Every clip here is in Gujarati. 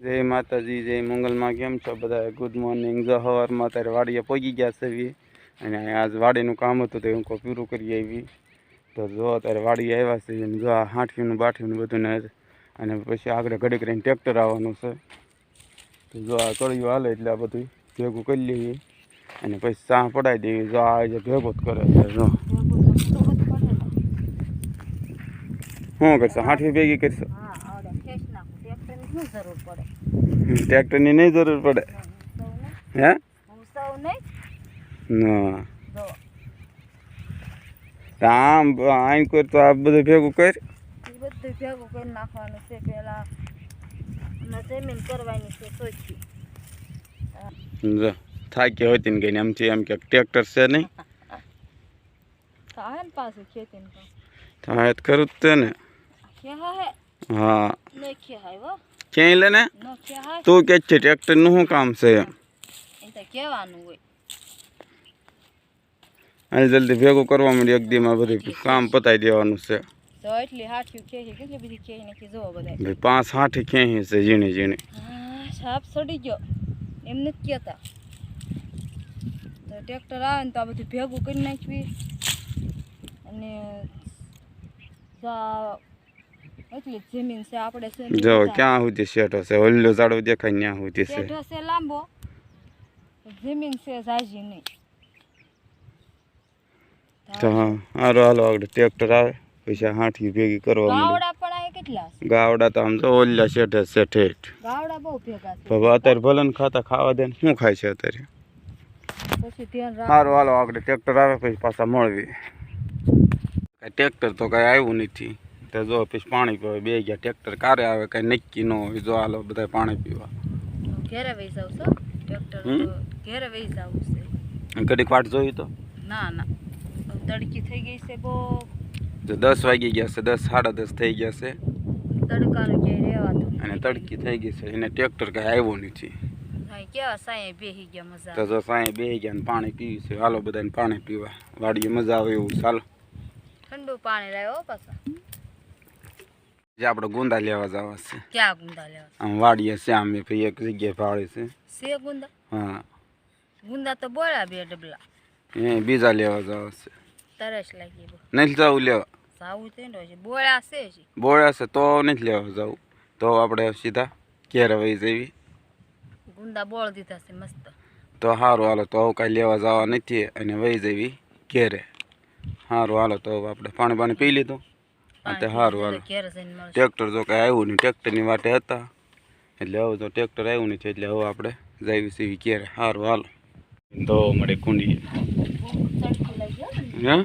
जय माताजी जय मंगल में केम छो बधाए गुड मॉर्निंग जो हवार में अत्यारे वाड़ीए पगी गया छे अने आज वाड़ीनुं काम हतुं तो हूँ पूरुं करी आवी तो जो अत्यारे वाड़ी आव्या छे जो आ हांठीनुं बाठीनुं बधुं अने पछी आगळ घडीक रहीने ट्रेक्टर आववानुं छे तो जो आ कळियुं हाले एटले आ बधुं भेगुं करी लईए अने पछी चा पडावी देवी जो आ जे भेगो ज करे छे जो शुं करशो हांठी भेगी करशो ट्रेक्टर ની नहीं जरूर पड़े हैं आम आई कर तो आप बधुं भेगुं कर नाखवानुं छे पेला जमीन करवानी छे सोची जो थाकी होती ने गई आमथी एम के ट्रेक्टर से नहीं थाय पाछुं खेती ने थाय करूं ते ने खेहा है हां ने खेहाय हो क्यां ले ने न खेहाय तू के छे ट्रेक्टर નું શું કામ છે એમ એ તો કહેવાનું હોય આ જલ્દી ભેગું કરવા માંડી એક દીમાં બધું કામ પતાઈ દેવાનું છે તો એટલી હાઠી ખેહી કેટલી બધી ખેહી નાખી જો બધાય ભાઈ પાંચ હાઠી ખેહી છે ઝીણી ઝીણી સાપ સડી ગયો એમ નથી કહેતા તો ટ્રેક્ટર આવે ને તો આ બધું ભેગું કરી નાખવી અને એટલી જમીન છે આપણે છે જો ક્યાં સુધી શેઠો છે ઓલ્લો ઝાડો દેખાય ન્યા સુધી છે શેઠો છે લાંબો જમીન છે જાજી નહીં તો હાલો હાલો આગળ ટ્રેક્ટર આવે પછી હાંઠી ભેગી કરવા ગાવડા પણ આ કેટલા છે ગાવડા તો આમ જો ઓલ્લા શેઠે શેઠે ગાવડા બહુ ભેગા છે બાબા અત્યારે ભલન ખાતા ખાવા દે ને શું ખાય છે અત્યારે પછી ધ્યાન રાખ હાલો હાલો આગળ ટ્રેક્ટર આવે પછી પાછા મળવી ટ્રેક્ટર તો કઈ આવ્યું નથી तो जो पीछे पानी पीवा बे गया ट्रेक्टर कारे आवे कई नक्की न हो जो हालो बधा पानी पीवा घेरे वही जाव छो ट्रेक्टर घेरे वही जाव छे घड़ी वाट जोई तो ना ना तड़की થઈ ગઈ છે બો जो 10 વાગી ગયા છે 10 10:30 થઈ ગયા છે તડકાનું કે રેવાતું અને તડકી થઈ ગઈ છે એને ટ્રેક્ટર કઈ આવ્યો નથી ભાઈ કેવા સાયે બેહી ગયા મજા તો જો સાયે બેહી ગયા ને પાણી પીવી છે હાલો બધાને પાણી પીવા વાડીએ મજા આવે એવું ચાલો ઠંડુ પાણી લાવ્યો પાછા जे આપણે ગુંદા લેવા જવા છે ક્યાં ગુંદા લેવા આમ વાડીએ છે આમ એક જગ્યાએ પાડે છે ગુંદા હા ગુંદા તો બોળા બે ડબલા એ બીજા લેવા જવા છે તરસ લાગી બો નહીં જાવું લેવા જાવું તો છે બોળા છે બોળા છે તો નથી લેવા જાવું તો આપણે સીધા ઘેરે વહી જવી ગુંદા બોળ દીધા છે મસ્ત તો સારું હાલો તો હવે કાંઈ લેવા જવા નથી અને વહી જવી ઘેરે સારું હાલો તો આપણે પાણી પાણી પી લીધું તે સારું હાલો ટ્રેક્ટર જો કાંઈ આવ્યું નહીં ટ્રેક્ટરની વાટે હતા એટલે હવે તો ટ્રેક્ટર આવ્યું નથી એટલે હવે આપણે જઈએ છીએ ઘેરે સારું હાલો તો મળે કુંડી હા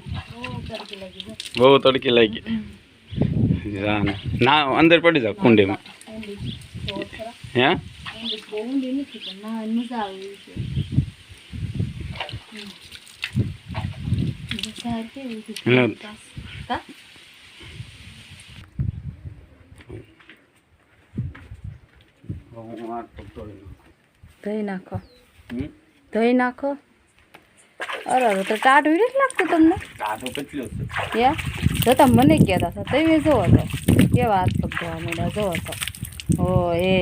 બહુ તડકી લાગી ના અંદર પડી જાવ કુંડીમાં હે ધોઈ નાખો ધોઈ નાખો અરે તો ટાઢું નથી લાગતું તમને ટાઢું કેટલું છે યા જો તમે મને કહેતા હતા તમે જોવો તો કેવા હાથ પગ ધોવા માંડ્યા જોવો તો ઓ એ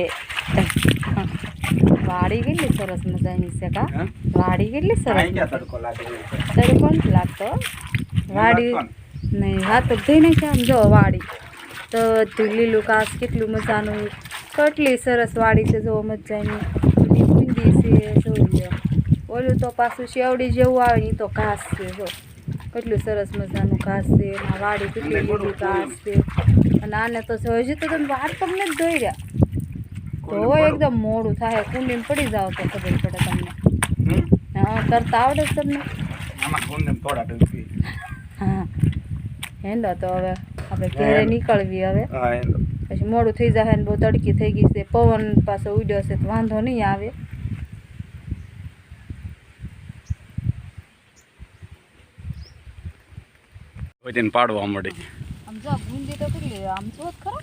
વાડી કેટલી સરસ મજાની છે કા વાડી કેટલી સરસ તડકો લાગે તડકો નથી લાગતો વાડી નહીં હાથ પગ ધોઈ નાખ્યા આમ જો વાડી તો લીલું ઘાસ કેટલું મજાનું કેટલી સરસ વાડી છે જો મજાની કુંડી છે જોઈ લો ઓલું તો પાછું શેવડી જેવું આવે ને તો ઘાસ છે જો કેટલું સરસ મજાનું ઘાસ છે એમાં વાડી કેટલી લીલી ઘાસ છે અને આને તો હજી તો તમે વાર તમને જ ધોઈ રહ્યા તો એકદમ મોડું થાય કુંડીમાં પડી જાવ તો ખબર પડે તમને હા તરતા આવડે જ તમને હા હેંડો તો હવે આપણે ઘરે નીકળવી હવે પછી મોડું થઈ જાય ને બહુ તડકી થઈ ગઈ છે પવન પાછો ઉડ્યો છે તો વાંધો નહીં આવે વજન પાડવા મળે આમ જો ગુંદી તો કેટલી આમ જો ખરા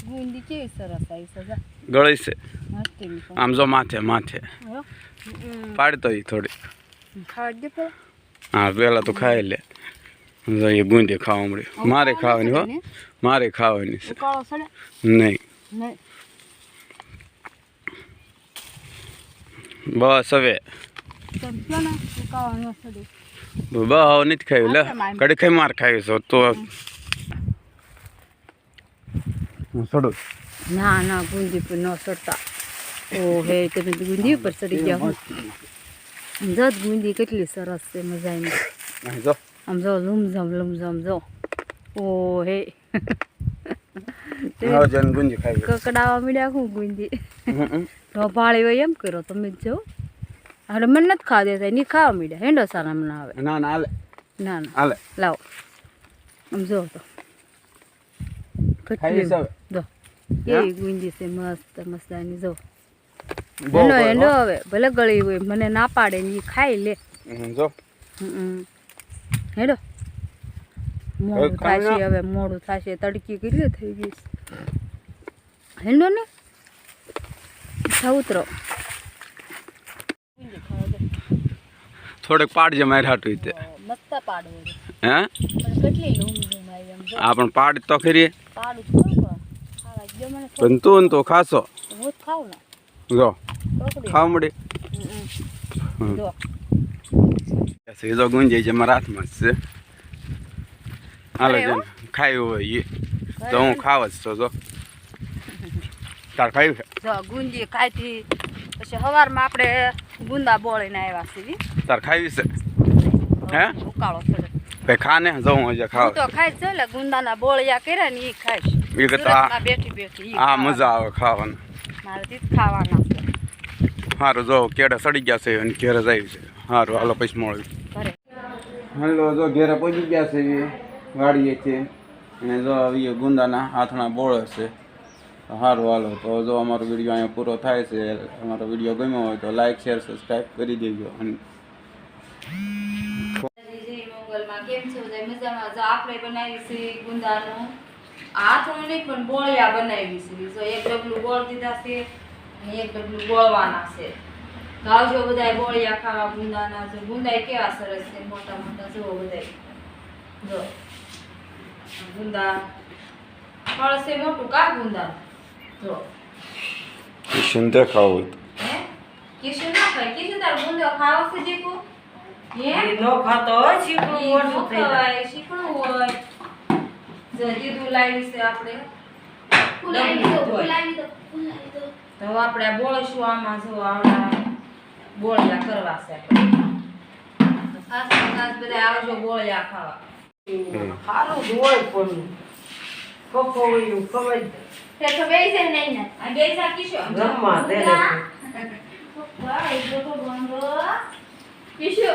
ગુંદી કેવી સરસ આવી છે ગળી છે મસ્તી આમ જો માથે માથે પાડતો થોડી ખાવા દે પેલા હા પેલા તો ખાઈ લે જો એ ગુંદી ખાવા મળી મારે ખાવાની હો મારે ખાવાની છે કાળો સડે નહીં નહીં બસ હવે સમજો ને સુકાવાનું સડી બહુ નથી ખાયું લે કડી ખાઈ માર ખાયું છો તો હું સડું ના ના ગુંદી પર ન સડતા ઓ હે તમે તો ગુંદી ઉપર સડી ગયા હો જત ગુંદી કેટલી સરસ છે મજાની જો આમ જો લમઝમ જો ઓ હે હવે જન ગુંજી ખાઈ કકડાવા મળ્યા હું ગુંદી ઢોભાળી હોય એમ કરો તમે જ જો હવે મને નથી ખાવા દેતા એની ખાવા મળ્યા હેંડો સારા મને આવે ના ના હાલે ના ના હાલે લાવો આમ જો તો ખાઈ કેટલી હવે જો એ ગુંદી છે મસ્ત મસ્તાની જો બહુ હેંડો બહુ, હેંડો હવે ભલે ગળી હોય મને ના પાડે ને એ ખાઈ લે જો હેડો મોડું ખાઈ થશે લો. હવે મોડું થશે તડકી કેટલી થઈ ગઈ છે. હેંડો ને ઉતરો થોડેક પાડજે મારી હાટું તે મસ્ત પાડવો હે પણ કેટલી લૂમ આવી એમ જો આ પણ પાડ તો ખરી પાડું થોડું ખાવા જો મને પણ તું ને તો ખાશો હું જ ખાઉં ને જો ટોકડી ખાવા મળી જો સીધો ગુંજાઈ છે મારા હાથમાં જ છે હાલે અરે છે ને ખાયું હોય એ તો હું ખાવ જ તો જો તાર ખાયું છે જો ગુંજી ખાઈથી પછી સવારમાં આપણે ગુંદા બોળીને આવ્યા છીએ તાર ખાવી છે હે ઉકાળો છે ભાઈ ખા ને જવું હજે ખાવ હું તો ખાઈ જ એટલે ગુંદાના બોળિયા કર્યા ને એ ખાઈશ એ કરતા સુરતમાં બેઠી બેઠી ઈ આ ખાવા. મજા આવે ખાવાનું મારે થી જ ખાવાના છે સારું જો કેળા સડી ગયા છે અને ઘેરે જાય છે સારું હાલો પછી મળ્યું ઘરે હાલો જો ઘેરે પહોંચી ગયા છે એ વાડીએ છે અને જો એ ગુંદાના હાથના બોળ છે સારું હાલો તો જો અમારો વિડીયો અહીંયા પૂરો થાય છે અમારો વિડીયો ગમ્યો હોય તો લાઈક શેર સબસ્ક્રાઈબ કરી દેજો અને મોગલમાં કેમ છે બધા મજામાં જો આપણે બનાવી છે ગુંદાનું હાથનું નહીં પણ બોળિયા બનાવી છે જો એક ડબલું બોળ દીધા છે અને એક ડબલું બોળવાના છે તો આવજો બધા બોળિયા ખાવા ગુંદાના જો ગુંદા કેવા સરસ છે મોટા મોટા જુઓ બધા જો ગુંદા ફળ છે મોટું કા ગુંદા જો કિશન દેખાવું હે કિશુ ના ખાય કિશુ તાર ગુંદો ખાવો છે દીકુ હે નો ખાતો હોય શીખવું ઈ મોટું નો થઈ જાય. ખવાય, શીખણું હોય જો દીધું લાવી છે આપણે તો આપણે આ બોળીશું આમાં જો આવડા બોળિયા કરવા છે આપણે તો ખાસ બધા આવજો બોળિયા ખાવા સારું જ હોય પણ કપો હોય એવું ખવાય જાય. આ બેસા કિશો જમવા દે. વાહ એ તો બંધો કિશો